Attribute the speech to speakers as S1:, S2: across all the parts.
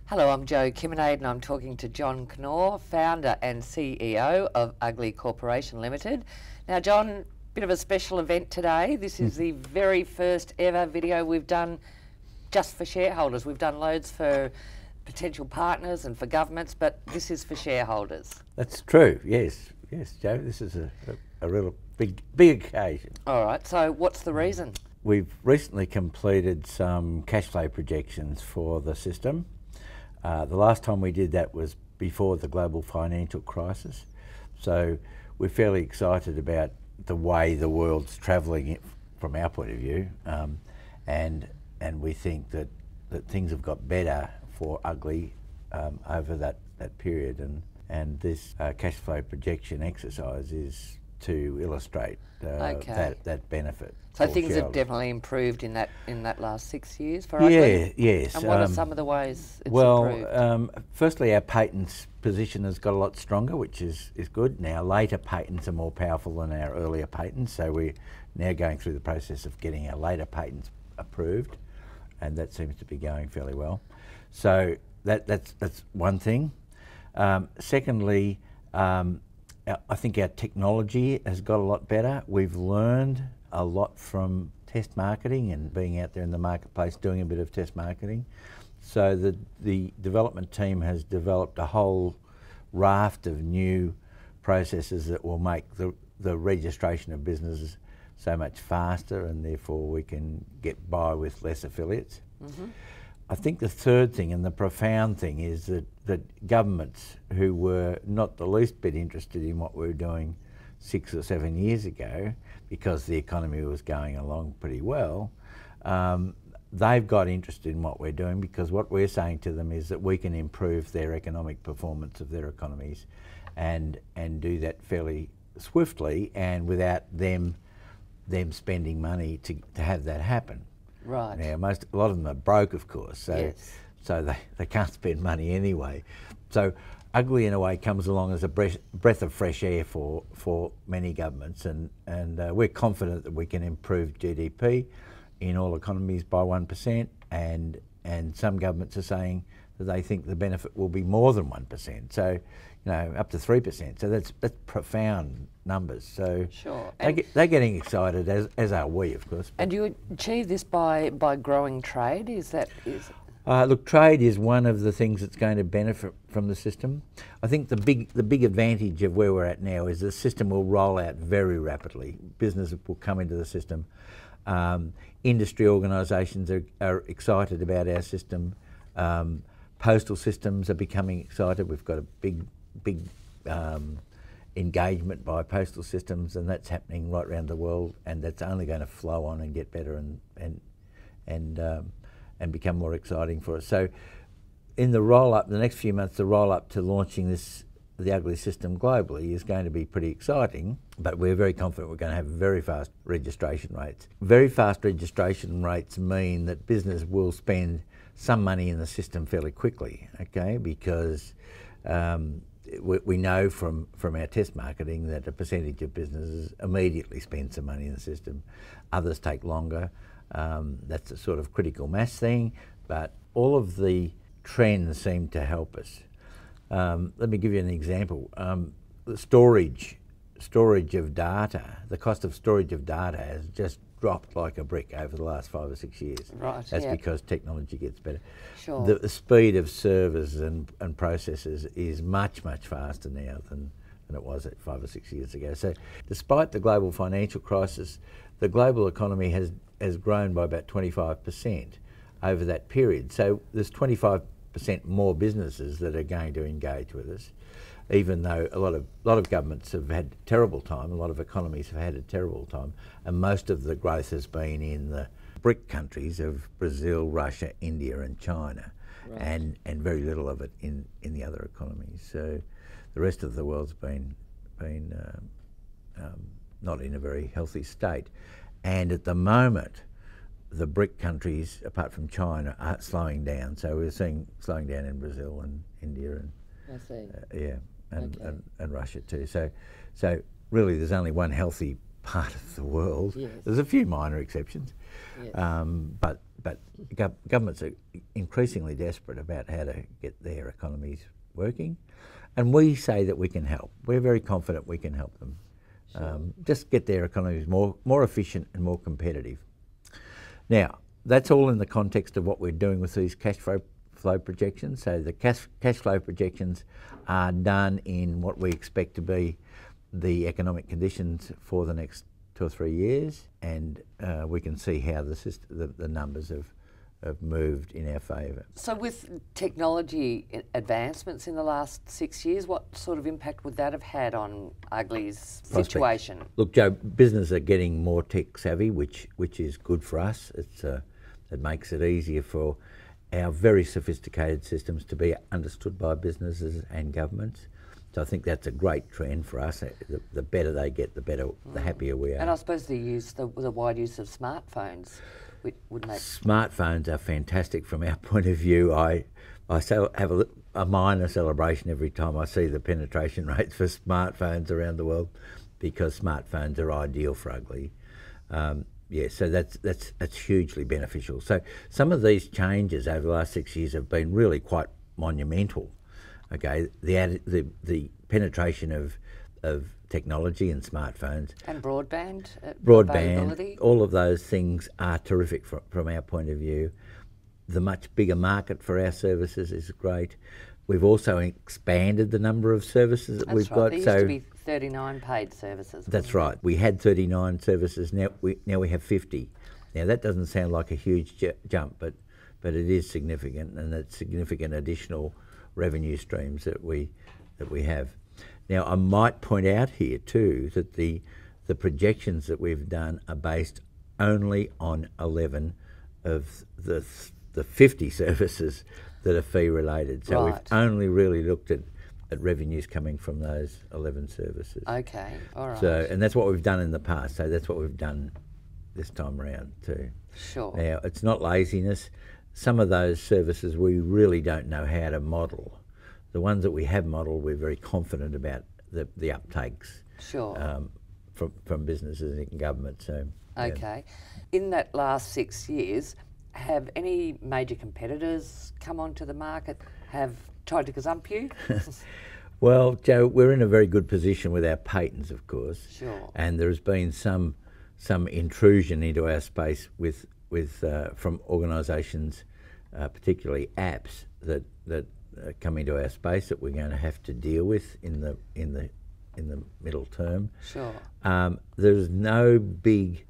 S1: Hello, I'm Jo Kiminade and I'm talking to John Knorr, founder and CEO of Uglii Corporation Limited. Now, John, bit of a special event today. This is the very first ever video we've done just for shareholders. We've done loads for potential partners and for governments, but this is for shareholders.
S2: That's true, yes, Jo. This is a real big occasion.
S1: All right, so what's the reason?
S2: We've recently completed some cash flow projections for the system. The last time we did that was before the global financial crisis. So we're fairly excited about the way the world's travelling from our point of view, and we think that things have got better for Uglii over that period, and this cash flow projection exercise is to illustrate that benefit.
S1: So things have definitely improved in that last 6 years for Uglii?
S2: Yes.
S1: And what are some of the ways it's improved?
S2: Firstly, our patents position has got a lot stronger, which is good. Now, later patents are more powerful than our earlier patents, so we're now going through the process of getting our later patents approved, and that seems to be going fairly well. So that's one thing. Secondly, I think our technology has got a lot better. We've learned a lot from test marketing and being out there in the marketplace doing a bit of test marketing. So the development team has developed a whole raft of new processes that will make the registration of businesses so much faster, and therefore we can get by with less affiliates. Mm-hmm. I think the third thing and the profound thing is that governments who were not the least bit interested in what we were doing 6 or 7 years ago, because the economy was going along pretty well, they've got interested in what we're doing, because what we're saying to them is that we can improve their economic performance of their economies and do that fairly swiftly and without them spending money to have that happen.
S1: Right.
S2: Now, a lot of them are broke, of course, so
S1: yes.
S2: So they can't spend money anyway. So Uglii, in a way, comes along as a breath of fresh air for many governments, and we're confident that we can improve GDP in all economies by 1%, and some governments are saying that they think the benefit will be more than 1%, so up to 3%. So that's profound numbers. So
S1: sure.
S2: They're getting excited, as are we, of course.
S1: And you achieve this by growing trade?
S2: Look, trade is one of the things that's going to benefit from the system. I think the big advantage of where we're at now is the system will roll out very rapidly. Business will come into the system. Industry organisations are excited about our system. Postal systems are becoming excited. We've got a big engagement by postal systems, and that's happening right around the world, and that's only going to flow on and get better and become more exciting for us. So in the roll-up, the next few months, the roll-up to launching the Uglii system globally is going to be pretty exciting, but we're very confident we're going to have very fast registration rates. Very fast registration rates mean that business will spend some money in the system fairly quickly, okay, because we know from our test marketing that a percentage of businesses immediately spend some money in the system. Others take longer. That's a sort of critical mass thing, but all of the trends seem to help us. Let me give you an example. The storage of data, the cost of storage of data has just dropped like a brick over the last 5 or 6 years.
S1: Right.
S2: That's because technology gets better.
S1: Sure.
S2: The speed of servers and processors is much faster now than it was at 5 or 6 years ago. So despite the global financial crisis, the global economy has grown by about 25% over that period. So there's 25% more businesses that are going to engage with us, even though a lot of governments have had a terrible time, a lot of economies have had a terrible time, and most of the growth has been in the BRIC countries of Brazil, Russia, India and China, right, and very little of it in the other economies. So the rest of the world's been not in a very healthy state. And at the moment, the BRIC countries, apart from China, are slowing down. So we're seeing slowing down in Brazil and India and
S1: I see.
S2: And Russia too. So really, there's only one healthy part of the world.
S1: Yes.
S2: There's a few minor exceptions,
S1: yes,
S2: but governments are increasingly desperate about how to get their economies working. And we say that we can help. We're very confident we can help them.
S1: Sure.
S2: Just get their economies more efficient and more competitive. Now, that's all in the context of what we're doing with these cash flow projections. So the cash flow projections are done in what we expect to be the economic conditions for the next 2 or 3 years, and we can see how the numbers have moved in our favour.
S1: So with technology advancements in the last 6 years, what sort of impact would that have had on Uglii's situation?
S2: Look, Joe, businesses are getting more tech savvy, which is good for us. It makes it easier for our very sophisticated systems to be understood by businesses and governments. So I think that's a great trend for us. The better they get, the happier we are.
S1: And I suppose the wide use of smartphones would make...
S2: Smartphones are fantastic from our point of view. I have a minor celebration every time I see the penetration rates for smartphones around the world, because smartphones are ideal for Uglii. So that's hugely beneficial. So some of these changes over the last 6 years have been really quite monumental. Okay, the penetration of technology and smartphones
S1: and broadband availability.
S2: All of those things are terrific from our point of view. The much bigger market for our services is great. We've also expanded the number of services that we've got.
S1: There used to be 39 paid services.
S2: That's right. We had 39 services. Now we have 50. Now that doesn't sound like a huge jump, but it is significant, and it's significant additional revenue streams that we have. Now I might point out here too that the projections that we've done are based only on 11 of the 50 services that are fee related. So we've only really looked at revenues coming from those 11 services.
S1: Okay, all right.
S2: So, and that's what we've done in the past. So that's what we've done this time around too.
S1: Sure.
S2: Now it's not laziness. Some of those services we really don't know how to model. The ones that we have modelled, we're very confident about the uptakes.
S1: Sure.
S2: From businesses and government. So.
S1: Okay. In that last 6 years, have any major competitors come onto the market, have tried to gazump you?
S2: Well, Joe, we're in a very good position with our patents, of course.
S1: Sure.
S2: And there's been some intrusion into our space with from organisations, particularly apps that come into our space that we're going to have to deal with in the middle term.
S1: Sure.
S2: There's no big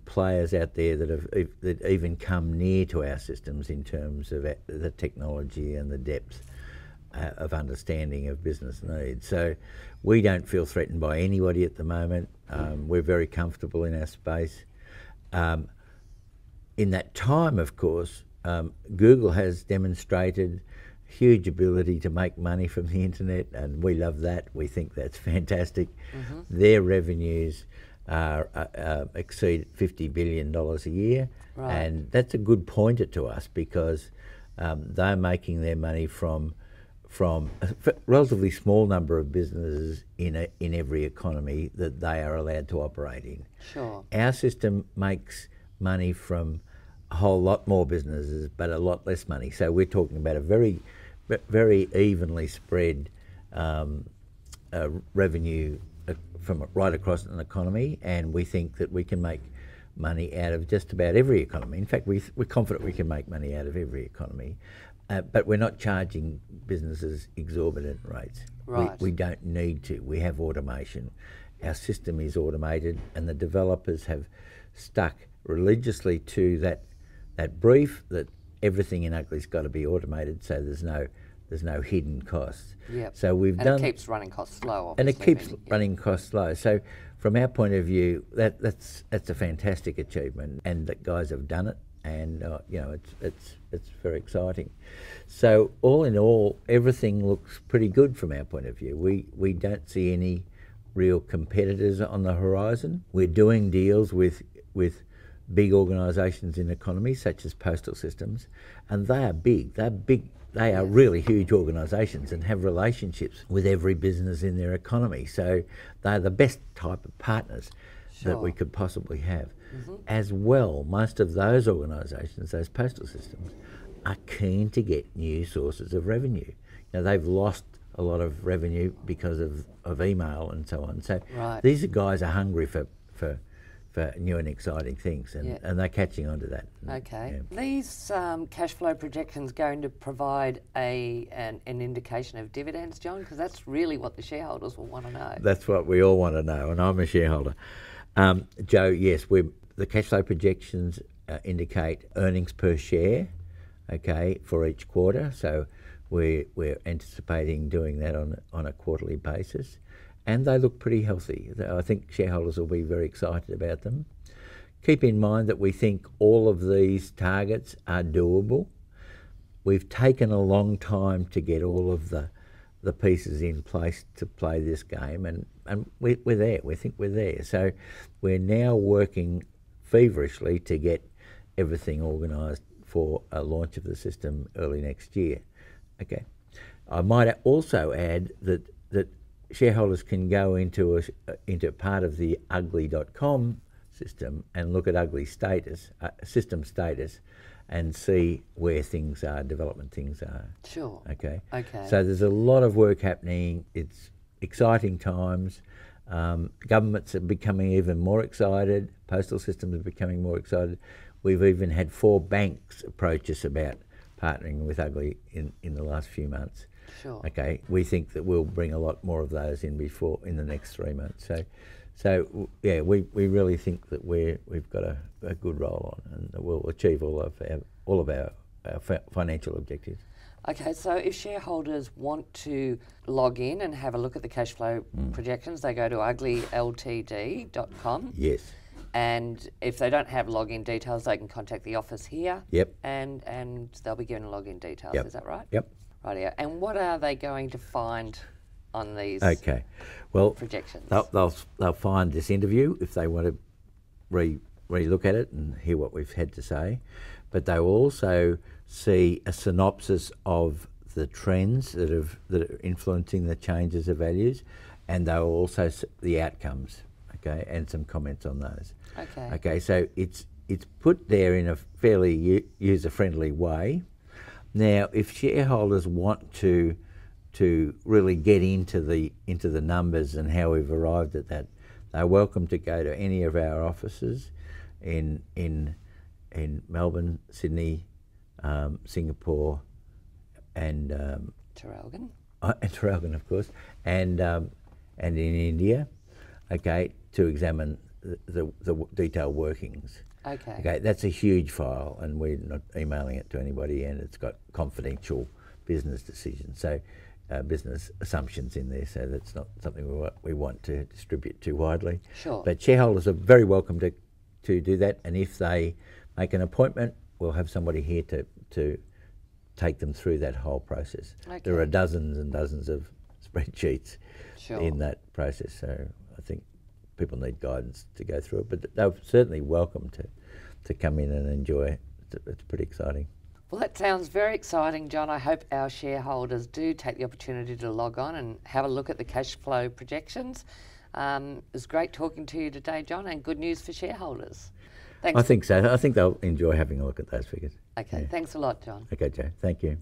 S2: players out there that even come near to our systems in terms of the technology and the depth of understanding of business needs. So we don't feel threatened by anybody at the moment. We're very comfortable in our space. In that time, of course, Google has demonstrated huge ability to make money from the internet, and we love that. We think that's fantastic. Mm-hmm. Their revenues exceed $50 billion a year,
S1: right.
S2: And that's a good pointer to us, because they're making their money from a relatively small number of businesses in every economy that they are allowed to operate in.
S1: Sure.
S2: Our system makes money from a whole lot more businesses, but a lot less money. So we're talking about a very evenly spread revenue from right across an economy, and we think that we can make money out of just about every economy. In fact, we're confident we can make money out of every economy, but we're not charging businesses exorbitant rates.
S1: Right.
S2: We don't need to. We have automation. Our system is automated, and the developers have stuck religiously to that brief that everything in Uglii's got to be automated, so there's no hidden costs.
S1: Yep.
S2: So we've done,
S1: it keeps running costs low.
S2: And it keeps running costs low. So from our point of view, that's a fantastic achievement, and the guys have done it, and it's very exciting. So all in all, everything looks pretty good from our point of view. We don't see any real competitors on the horizon. We're doing deals with big organisations in economies such as postal systems, and they are big. They are really huge organisations and have relationships with every business in their economy. So they're the best type of partners that we could possibly have. Mm-hmm. As well, most of those organisations, those postal systems, are keen to get new sources of revenue. They've lost a lot of revenue because of email and so on. So
S1: Right.
S2: these guys are hungry for new and exciting things, and they're catching on to that.
S1: Okay.
S2: Yeah.
S1: These cash flow projections going to provide an indication of dividends, John? Because that's really what the shareholders will want to know.
S2: That's what we all want to know, and I'm a shareholder. Joe, yes, the cash flow projections indicate earnings per share, okay, for each quarter. So we're anticipating doing that on a quarterly basis, and they look pretty healthy. I think shareholders will be very excited about them. Keep in mind that we think all of these targets are doable. We've taken a long time to get all of the pieces in place to play this game, and we're there. We think we're there. So we're now working feverishly to get everything organised for a launch of the system early next year. Okay. I might also add that shareholders can go into part of the Uglii.com system and look at Uglii status, system status, and see where things are, development things are.
S1: Sure.
S2: Okay.
S1: Okay.
S2: So there's a lot of work happening. It's exciting times. Governments are becoming even more excited. Postal systems are becoming more excited. We've even had 4 banks approach us about partnering with Uglii in the last few months.
S1: Sure.
S2: Okay. We think that we'll bring a lot more of those in the next 3 months. So yeah, we really think that we've got a good roll on, and we'll achieve all of our financial objectives.
S1: Okay, so if shareholders want to log in and have a look at the cash flow projections, they go to ugliiltd.com.
S2: Yes.
S1: And if they don't have login details, they can contact the office here.
S2: Yep.
S1: And they'll be given login details.
S2: Yep.
S1: Is that right?
S2: Yep.
S1: Rightio. And what are they going to find on these projections?
S2: They'll find this interview if they want to re-look at it and hear what we've had to say, but they will also see a synopsis of the trends that are influencing the changes of values, and they will also see the outcomes, okay, and some comments on those.
S1: Okay.
S2: Okay, so it's put there in a fairly user-friendly way. Now, if shareholders want to really get into the numbers and how we've arrived at that, they're welcome to go to any of our offices in Melbourne, Sydney, Singapore, and
S1: Traralgon.
S2: And Traralgon, of course, and in India, okay, to examine the detailed workings.
S1: Okay.
S2: Okay, that's a huge file, and we're not emailing it to anybody, and it's got confidential business decisions, so business assumptions in there, so that's not something we want to distribute too widely.
S1: Sure.
S2: But shareholders are very welcome to do that, and if they make an appointment, we'll have somebody here to take them through that whole process.
S1: Okay.
S2: There are dozens and dozens of spreadsheets
S1: Sure.
S2: in that process, so I think people need guidance to go through it, but they're certainly welcome to come in and enjoy it. It's pretty exciting.
S1: Well, that sounds very exciting, John. I hope our shareholders do take the opportunity to log on and have a look at the cash flow projections. It was great talking to you today, John, and good news for shareholders. Thanks.
S2: I think so. I think they'll enjoy having a look at those figures.
S1: Okay,
S2: Yeah.
S1: thanks a lot, John.
S2: Okay, Joe. Thank you.